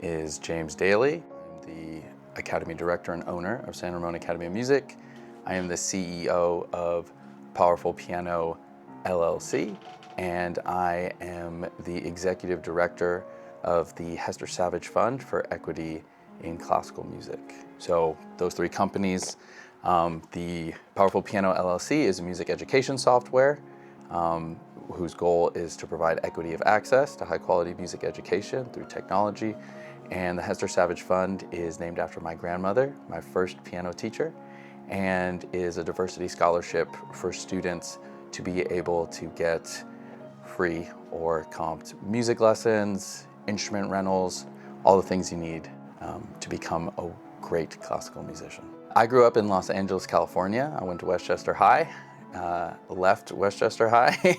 is James DALY. I'm the Academy Director and owner of San Ramon Academy of Music. I am the CEO of Powerful Piano LLC, and I am the Executive Director of the Hester Savage Fund for Equity in Classical Music. So those three companies, the Powerful Piano LLC is a music education software whose goal is to provide equity of access to high quality music education through technology. And the Hester Savage Fund is named after my grandmother, my first piano teacher, and is a diversity scholarship for students to be able to get free or comped music lessons, instrument rentals, all the things you need to become a great classical musician. I grew up in Los Angeles, California. I went to Westchester High. Left Westchester High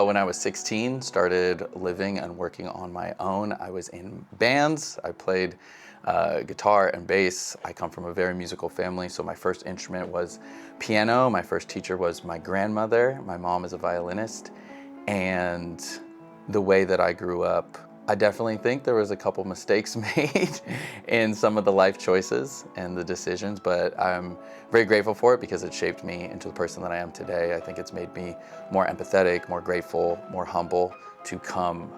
when I was 16, started living and working on my own. I was in bands. I played guitar and bass. I come from a very musical family, so my first instrument was piano. My first teacher was my grandmother. My mom is a violinist. And the way that I grew up, I definitely think there was a couple mistakes made in some of the life choices and the decisions, but I'm very grateful for it because it shaped me into the person that I am today. I think it's made me more empathetic, more grateful, more humble to come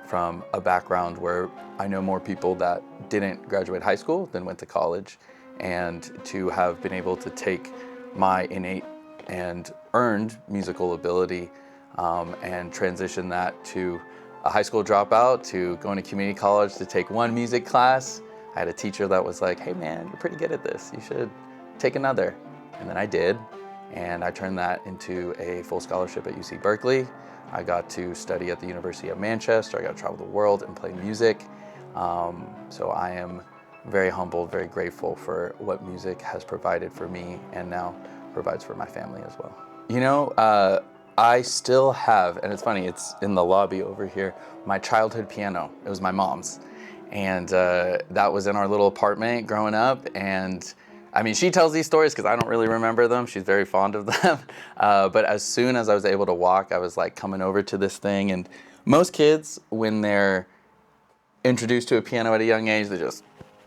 from a background where I know more people that didn't graduate high school than went to college, and to have been able to take my innate and earned musical ability and transition that to a high school dropout, to going to community college to take one music class. I had a teacher that was like, hey man, you're pretty good at this. You should take another. And then I did. And I turned that into a full scholarship at UC Berkeley. I got to study at the University of Manchester. I got to travel the world and play music. So I am very humbled, very grateful for what music has provided for me and now provides for my family as well. You know, I still have, and it's funny, it's in the lobby over here, my childhood piano. It was my mom's. And that was in our little apartment growing up. And I mean, she tells these stories because I don't really remember them. She's very fond of them. But as soon as I was able to walk, I was like coming over to this thing. And most kids, when they're introduced to a piano at a young age, they just,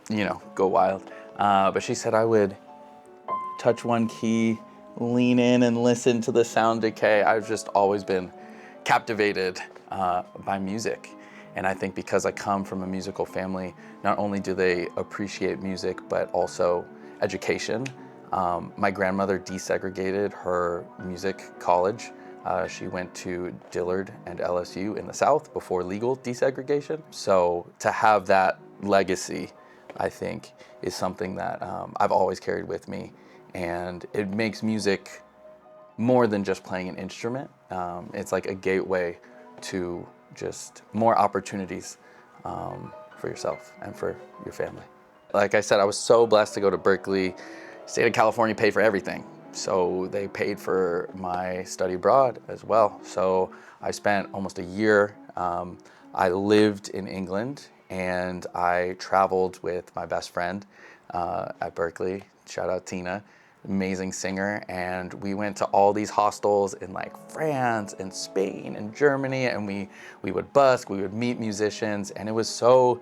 you know, go wild. But she said I would touch one key, lean in and listen to the sound decay. I've just always been captivated by music. And I think because I come from a musical family, not only do they appreciate music, but also education. My grandmother desegregated her music college. She went to Dillard and LSU in the South before legal desegregation. So to have that legacy, I think, is something that I've always carried with me. And it makes music more than just playing an instrument. It's like a gateway to just more opportunities for yourself and for your family. Like I said, I was so blessed to go to Berkeley. State of California paid for everything. So they paid for my study abroad as well. So I spent almost a year. I lived in England and I traveled with my best friend at Berkeley. Shout out Tina. Amazing singer, and we went to all these hostels in like France and Spain and Germany, and we would busk, we would meet musicians, and it was so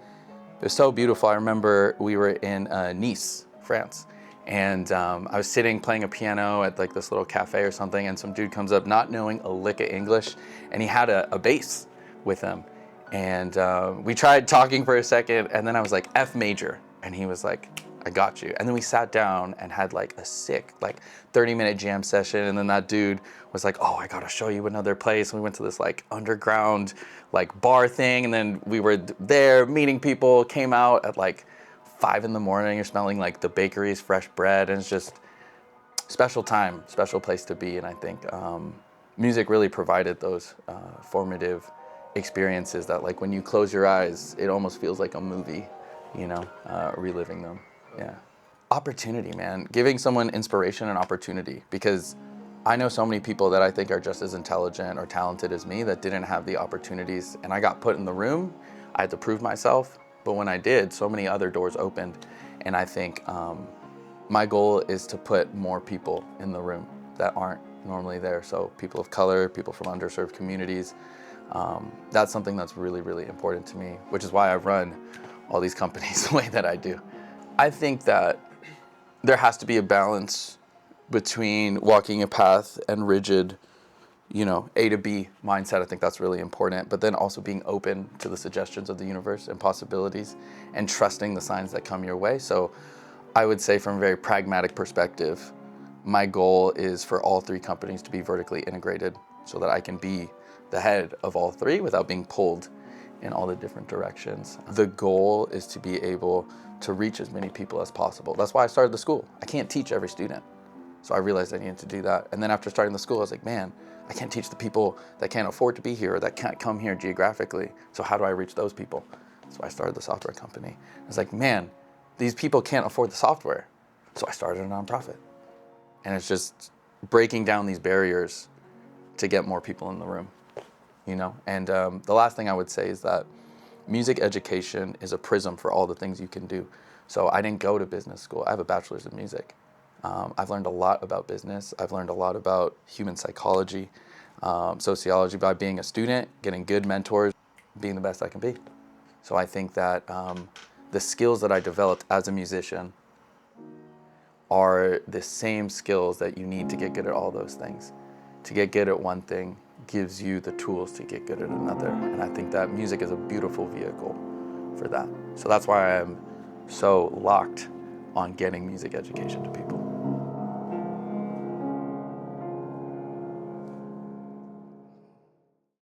beautiful. I remember we were in Nice, France, and I was sitting playing a piano at like this little cafe or something, and some dude comes up not knowing a lick of English, and he had a bass with him, and we tried talking for a second, and then I was like F major, and he was like, I got you. And then we sat down and had like a sick, like 30-minute jam session. And then that dude was like, oh, I gotta show you another place. And we went to this like underground like bar thing. And then we were there meeting people, came out at like 5 a.m. You're smelling like the bakery's fresh bread. And it's just special time, special place to be. And I think music really provided those formative experiences that like when you close your eyes, it almost feels like a movie, you know, reliving them. Yeah. Opportunity, man. Giving someone inspiration and opportunity, because I know so many people that I think are just as intelligent or talented as me that didn't have the opportunities, and I got put in the room. I had to prove myself, but when I did, so many other doors opened. And I think my goal is to put more people in the room that aren't normally there. So people of color, people from underserved communities, That's something that's really, really important to me, which is why I run all these companies the way that I do. I think that there has to be a balance between walking a path and rigid, A to B mindset. I think that's really important, but then also being open to the suggestions of the universe and possibilities and trusting the signs that come your way. So I would say from a very pragmatic perspective, my goal is for all three companies to be vertically integrated so that I can be the head of all three without being pulled in all the different directions. The goal is to be able to reach as many people as possible. That's why I started the school. I can't teach every student. So I realized I needed to do that. And then after starting the school, I was like, man, I can't teach the people that can't afford to be here or that can't come here geographically. So how do I reach those people? So I started the software company. I was like, man, these people can't afford the software. So I started a nonprofit. And it's just breaking down these barriers to get more people in the room, And the last thing I would say is that music education is a prism for all the things you can do. So I didn't go to business school. I have a bachelor's in music. I've learned a lot about business. I've learned a lot about human psychology, sociology by being a student, getting good mentors, being the best I can be. So I think that the skills that I developed as a musician are the same skills that you need to get good at all those things. To get good at one thing gives you the tools to get good at another. And I think that music is a beautiful vehicle for that. So that's why I'm so locked on getting music education to people.